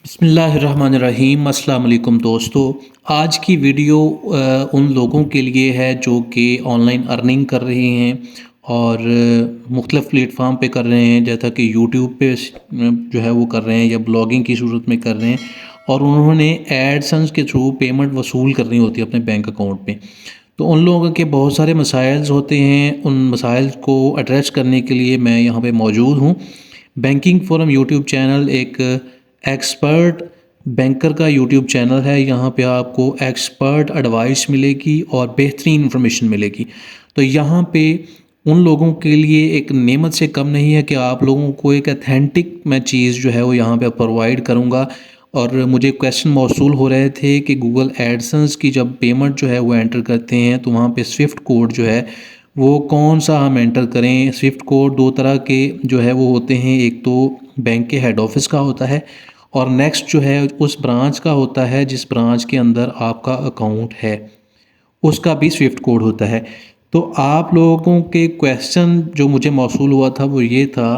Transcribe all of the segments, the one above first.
बिस्मिल्लाहिर्रहमानिर्रहीम अस्सलाम वालेकुम दोस्तों। आज की वीडियो उन लोगों के लिए है जो कि ऑनलाइन अर्निंग कर रहे हैं और मुख्तलिफ़ प्लेटफार्म पे कर रहे हैं, जैसा कि यूट्यूब पे जो है वो कर रहे हैं या ब्लॉगिंग की सूरत में कर रहे हैं और उन्होंने एडसेंस के थ्रू पेमेंट वसूल करनी होती है अपने बैंक अकाउंट में। तो उन लोगों के बहुत सारे मसाइल्स होते हैं, उन मसाइल को एड्रेस करने के लिए मैं यहाँ पे मौजूद हूँ। बैंकिंग फोरम यूट्यूब चैनल एक एक्सपर्ट बैंकर का यूट्यूब चैनल है। यहाँ पे आपको एक्सपर्ट एडवाइस मिलेगी और बेहतरीन इन्फॉर्मेशन मिलेगी। तो यहाँ पे उन लोगों के लिए एक नेमत से कम नहीं है कि आप लोगों को एक अथेंटिक मैं चीज़ जो है वो यहाँ पे प्रोवाइड करूँगा। और मुझे क्वेश्चन मौसूल हो रहे थे कि गूगल एडसेंस की जब पेमेंट जो है वो एंटर करते हैं तो वहाँ पे स्विफ्ट कोड जो है वो कौन सा हम एंटर करें। स्विफ्ट कोड दो तरह के जो है वो होते हैं, एक तो बैंक के हेड ऑफिस का होता है और नेक्स्ट जो है उस ब्रांच का होता है जिस ब्रांच के अंदर आपका अकाउंट है, उसका भी स्विफ्ट कोड होता है। तो आप लोगों के क्वेश्चन जो मुझे मौसूल हुआ था वो ये था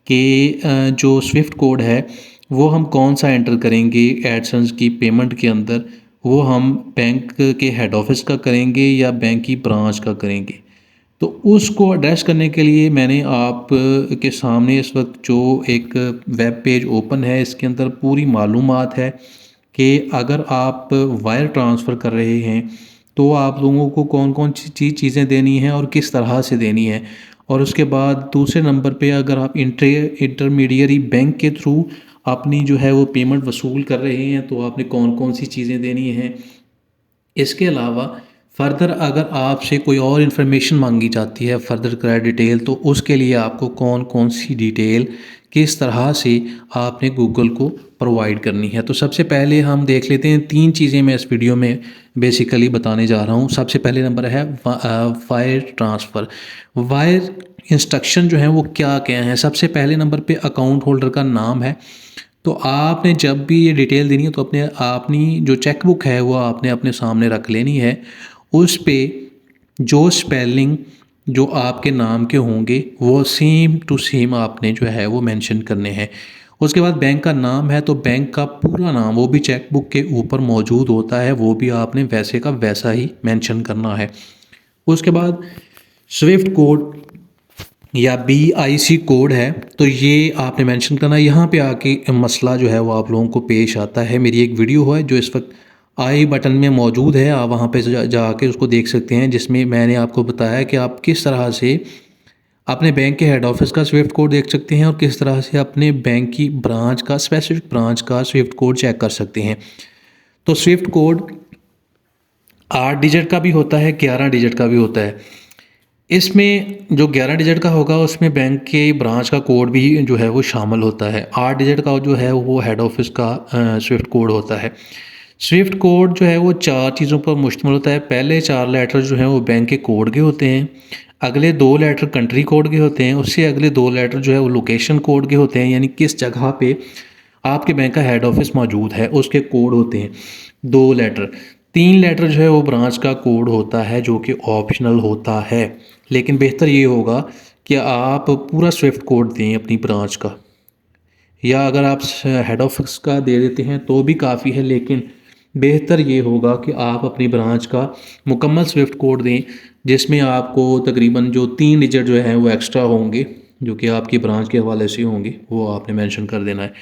कि जो स्विफ्ट कोड है वो हम कौन सा एंटर करेंगे एडसेंस की पेमेंट के अंदर, वो हम बैंक के हेड ऑफिस का करेंगे या बैंक की ब्रांच का करेंगे। तो उसको एड्रेस करने के लिए मैंने आप के सामने इस वक्त जो एक वेब पेज ओपन है, इसके अंदर पूरी मालूमात है कि अगर आप वायर ट्रांसफ़र कर रहे हैं तो आप लोगों को कौन कौन सी चीज़ें देनी हैं और किस तरह से देनी है। और उसके बाद दूसरे नंबर पे अगर आप इंटरमीडियरी बैंक के थ्रू अपनी जो है वो पेमेंट वसूल कर रहे हैं तो आपने कौन कौन सी चीज़ें देनी हैं। इसके अलावा फ़र्दर अगर आपसे कोई और इन्फॉर्मेशन मांगी जाती है फ़र्दर क्रेडिट डिटेल, तो उसके लिए आपको कौन कौन सी डिटेल किस तरह से आपने गूगल को प्रोवाइड करनी है। तो सबसे पहले हम देख लेते हैं, तीन चीज़ें मैं इस वीडियो में बेसिकली बताने जा रहा हूँ। सबसे पहले नंबर है वायर ट्रांसफ़र। वायर इंस्ट्रक्शन जो है वो क्या क्या हैं। सबसे पहले नंबर पे अकाउंट होल्डर का नाम है। तो आपने जब भी ये डिटेल देनी है तो अपनी जो चेकबुक है वो आपने अपने सामने रख लेनी है। उस पे जो स्पेलिंग जो आपके नाम के होंगे वो सेम टू सेम आपने जो है वो मेंशन करने हैं। उसके बाद बैंक का नाम है तो बैंक का पूरा नाम वो भी चेकबुक के ऊपर मौजूद होता है, वो भी आपने वैसे का वैसा ही मेंशन करना है। उसके बाद स्विफ्ट कोड या BIC कोड है तो ये आपने मेंशन करना है। यहाँ पे आके मसला जो है वो आप लोगों को पेश आता है। मेरी एक वीडियो है जो इस वक्त आई बटन में मौजूद है, आप वहाँ पे जाके उसको देख सकते हैं, जिसमें मैंने आपको बताया कि आप किस तरह से अपने बैंक के हेड ऑफिस का स्विफ्ट कोड देख सकते हैं और किस तरह से अपने बैंक की ब्रांच का स्पेसिफिक ब्रांच का स्विफ्ट कोड चेक कर सकते हैं। तो स्विफ्ट कोड 8 डिजिट का भी होता है, 11 डिजिट का भी होता है। इसमें जो 11 डिजिट का होगा उसमें बैंक के ब्रांच का कोड भी जो है वो शामिल होता है। 8 डिजिट का जो है वो हेड ऑफिस का स्विफ्ट कोड होता है। स्विफ्ट कोड जो है वो 4 चीज़ों पर मुश्तमिल होता है। पहले 4 लेटर जो हैं वो बैंक के कोड के होते हैं, अगले 2 लेटर कंट्री कोड के होते हैं, उससे अगले 2 लेटर जो है वो लोकेशन कोड के होते हैं, यानी किस जगह पे आपके बैंक का हेड ऑफिस मौजूद है उसके कोड होते हैं 2 लेटर। 3 लेटर जो है वो ब्रांच का कोड होता है जो कि ऑप्शनल होता है, लेकिन बेहतर ये होगा कि आप पूरा स्विफ्ट कोड दें अपनी ब्रांच का, या अगर आप हेड ऑफिस का दे देते हैं तो भी काफ़ी है, लेकिन बेहतर ये होगा कि आप अपनी ब्रांच का मुकम्मल स्विफ्ट कोड दें, जिसमें आपको तकरीबन जो 3 डिजिट जो है वो एक्स्ट्रा होंगे जो कि आपकी ब्रांच के हवाले से होंगे, वो आपने मेंशन कर देना है।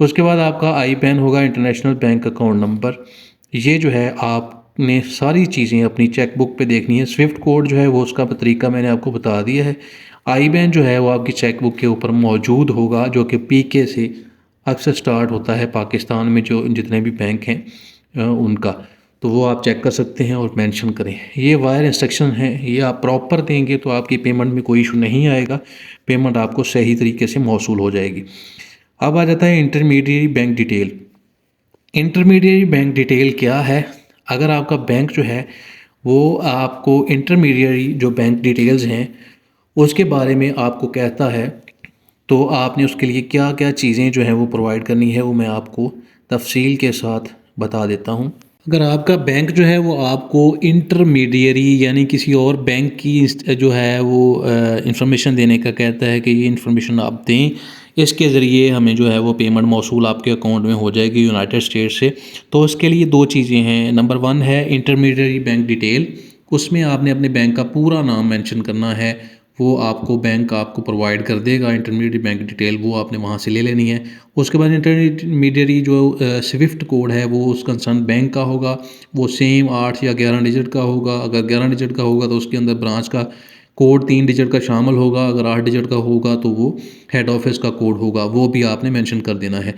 उसके बाद आपका IBAN होगा, इंटरनेशनल बैंक अकाउंट नंबर। ये जो है आपने सारी चीज़ें अपनी चेकबुक पे देखनी है। स्विफ्ट कोड जो है वो उसका तरीका मैंने आपको बता दिया है। IBAN जो है वो आपकी चेकबुक के ऊपर मौजूद होगा, जो कि PK से अक्सर स्टार्ट होता है पाकिस्तान में जो जितने भी बैंक हैं उनका। तो वो आप चेक कर सकते हैं और मेंशन करें। ये वायर इंस्ट्रक्शन है, ये आप प्रॉपर देंगे तो आपकी पेमेंट में कोई इशू नहीं आएगा, पेमेंट आपको सही तरीके से मौसूल हो जाएगी। अब आ जाता है intermediate bank detail. Intermediate bank detail क्या है। अगर आपका बैंक जो है वो आपको इंटरमीडिएट जो बैंक डिटेल्स हैं उसके बारे में आपको कहता है तो आपने उसके लिए क्या क्या चीज़ें जो हैं वो प्रोवाइड करनी है, वो मैं आपको तफसील के साथ बता देता हूँ। अगर आपका बैंक जो है वो आपको इंटरमीडियरी यानी किसी और बैंक की जो है वो इंफॉर्मेशन देने का कहता है कि ये इंफॉर्मेशन आप दें इसके ज़रिए हमें जो है वो पेमेंट मौसूल आपके अकाउंट में हो जाएगी यूनाइटेड स्टेट्स से। तो उसके लिए 2 चीज़ें हैं। नंबर 1 है इंटरमीडियरी बैंक डिटेल, उसमें आपने अपने बैंक का पूरा नाम मेंशन करना है। वो आपको बैंक आपको प्रोवाइड कर देगा इंटरमीडियरी बैंक डिटेल, वो आपने वहाँ से ले लेनी है। उसके बाद इंटरमीडियरी जो स्विफ्ट कोड है वो उस कंसर्न बैंक का होगा, वो सेम 8 या 11 डिजिट का होगा। अगर 11 डिजिट का होगा तो उसके अंदर ब्रांच का कोड 3 डिजिट का शामिल होगा, अगर 8 डिजिट का होगा तो वो हेड ऑफिस का कोड होगा, वो भी आपने मेंशन कर देना है।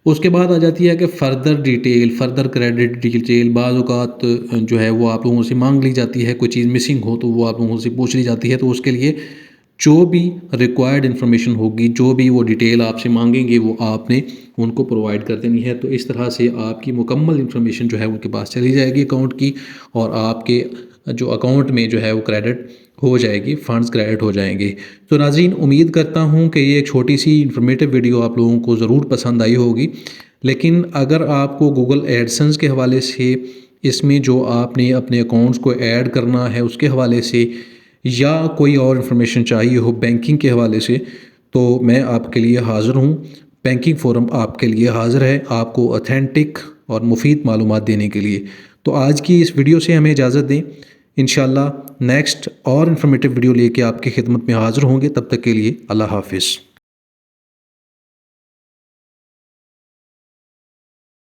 उसके बाद आ जाती है कि further detail, further credit detail बाज़ औक़ात जो है वो आप लोगों से मांग ली जाती है। कोई चीज़ मिसिंग हो तो वो आप लोगों से पूछ ली जाती है। तो उसके लिए जो भी रिक्वायर्ड इन्फॉर्मेशन होगी, जो भी वो डिटेल आपसे मांगेंगे वो आपने उनको प्रोवाइड कर देनी है। तो इस तरह से आपकी मुकम्मल इन्फॉर्मेशन जो है उनके पास चली जाएगी अकाउंट की, और आपके जो अकाउंट में जो है वो क्रेडिट हो जाएगी, फ़ंड्स क्रेडिट हो जाएंगे। तो नाज़रीन, उम्मीद करता हूँ कि ये एक छोटी सी इन्फॉर्मेटिव वीडियो आप लोगों को ज़रूर पसंद आई होगी। लेकिन अगर आपको गूगल एडसेंस के हवाले से, इसमें जो आपने अपने अकाउंट्स को ऐड करना है उसके हवाले से, या कोई और इन्फॉर्मेशन चाहिए हो बैंकिंग के हवाले से, तो मैं आपके लिए हाज़िर हूँ। बैंकिंग फ़ोरम आपके लिए हाज़िर है, आपको ऑथेंटिक और मुफीद मालूमात देने के लिए। तो आज की इस वीडियो से हमें इजाज़त दें। इंशाल्लाह नेक्स्ट और इन्फॉर्मेटिव वीडियो लेके आपकी खिदमत में हाज़िर होंगे। तब तक के लिए अल्लाह हाफ़िज़।